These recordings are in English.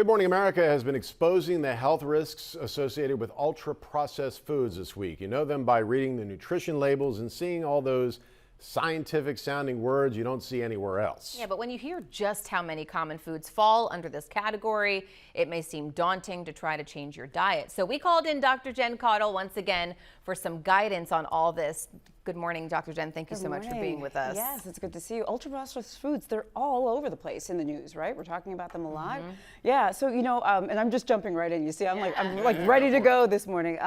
Good Morning America has been exposing the health risks associated with ultra-processed foods this week. You know them by reading the nutrition labels and seeing all those scientific sounding words you don't see anywhere else. Yeah, but when you hear just how many common foods fall under this category, it may seem daunting to try to change your diet. So we called in Dr. Jenn once again for some guidance on all this. Good morning, Dr. Jenn. Thank you so much for being with us. Yes, it's good to see you. Ultra-processed foods, they're all over the place in the news, right? We're talking about them a lot. Yeah, so, you know, and I'm just jumping right in. You see, I'm like ready to go this morning.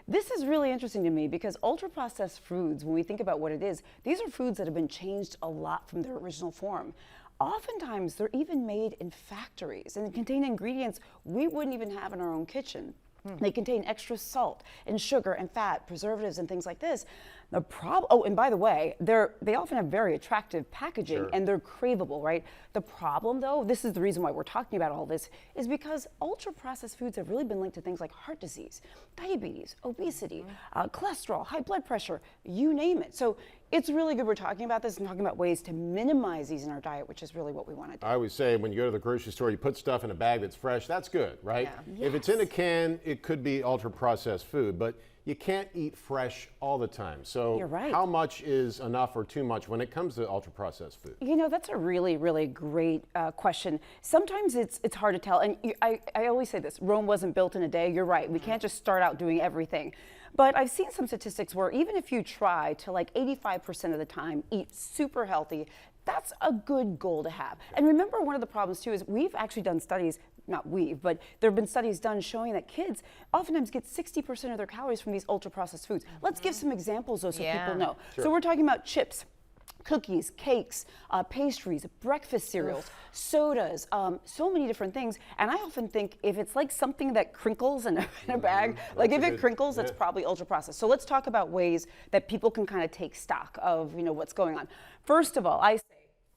This is really interesting to me because ultra-processed foods, when we think about what it is, these are foods that have been changed a lot from their original form. Oftentimes, they're even made in factories and contain ingredients we wouldn't even have in our own kitchen. They contain extra salt and sugar and fat, preservatives and things like this. The problem, oh, and by the way, they often have very attractive packaging and they're craveable, right? The problem though, this is the reason why we're talking about all this, is because ultra-processed foods have really been linked to things like heart disease, diabetes, obesity, cholesterol, high blood pressure, you name it. So it's really good we're talking about this and talking about ways to minimize these in our diet, which is really what we want to do. I always say when you go to the grocery store, you put stuff in a bag that's fresh. That's good, right? Yeah. If it's in a can, it could be ultra-processed food, but you can't eat fresh all the time. So You're right. How much is enough or too much when it comes to ultra-processed food? You know, that's a really, really great question. Sometimes it's hard to tell. And I always say this, Rome wasn't built in a day. You're right. We can't just start out doing everything. But I've seen some statistics where even if you try to like 85% of the time eat super healthy, that's a good goal to have. And remember, one of the problems too is we've actually done studies, not we've, but there have been studies done showing that kids oftentimes get 60% of their calories from these ultra-processed foods. Let's give some examples though so people know. So we're talking about chips, cookies, cakes, pastries, breakfast cereals, sodas, so many different things. And I often think if it's like something that crinkles in a bag, like if it crinkles, that's probably ultra processed. So let's talk about ways that people can kind of take stock of, you know, what's going on. First of all, I say,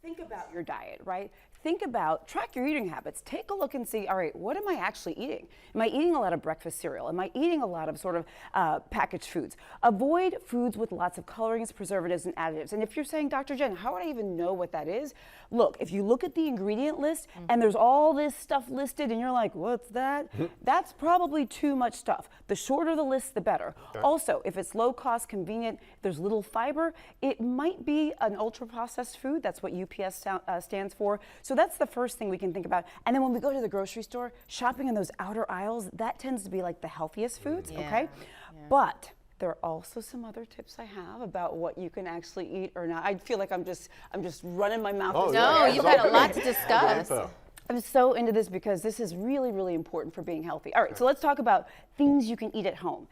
think about your diet, right? Think about, track your eating habits. Take a look and see, all right, what am I actually eating? Am I eating a lot of breakfast cereal? Am I eating a lot of sort of packaged foods? Avoid foods with lots of colorings, preservatives, and additives. And if you're saying, Dr. Jenn, how would I even know what that is? Look, if you look at the ingredient list and there's all this stuff listed and you're like, what's that? That's probably too much stuff. The shorter the list, the better. Also, if it's low cost, convenient, there's little fiber, it might be an ultra-processed food. That's what UPS stands for. So that's the first thing we can think about. And then when we go to the grocery store, shopping in those outer aisles, that tends to be like the healthiest foods, okay? But there are also some other tips I have about what you can actually eat or not. I feel like I'm just running my mouth. Oh, no, you've got a lot to discuss. I'm so into this because this is really, really important for being healthy. All right, so let's talk about things you can eat at home.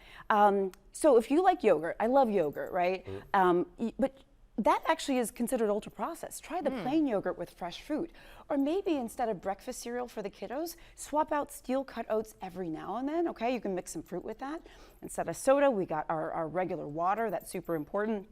So if you like yogurt, I love yogurt, right? But that actually is considered ultra-processed. Try the plain yogurt with fresh fruit. Or maybe instead of breakfast cereal for the kiddos, swap out steel-cut oats every now and then, okay? You can mix some fruit with that. Instead of soda, we got our regular water. That's super important.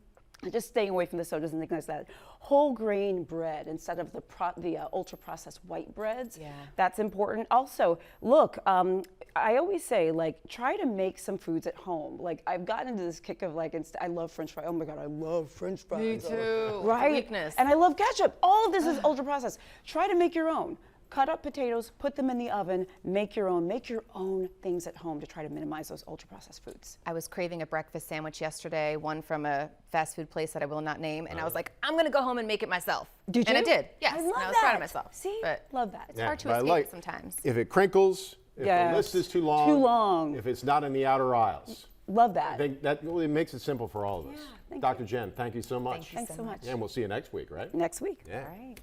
And just staying away from the sodas and things like that. Whole grain bread instead of the ultra-processed white breads. That's important. Also, look, I always say, like, try to make some foods at home. Like, I've gotten into this kick of, like, I love French fries. Oh my God, I love French fries. Me too. Right? Weakness. And I love ketchup. All of this is ultra-processed. Try to make your own. Cut up potatoes, put them in the oven, make your own things at home to try to minimize those ultra-processed foods. I was craving a breakfast sandwich yesterday, one from a fast food place that I will not name, and I was like, I'm going to go home and make it myself. Did you? And I did, yes. I love and I was proud of myself. See? But love that. It's hard to escape sometimes. If it crinkles, if the list is too long, if it's not in the outer aisles. Love that. I think that really makes it simple for all of us. Yeah, Dr. Jenn, thank you so much. Thanks so much. And we'll see you next week, right? Next week. Yeah. All right.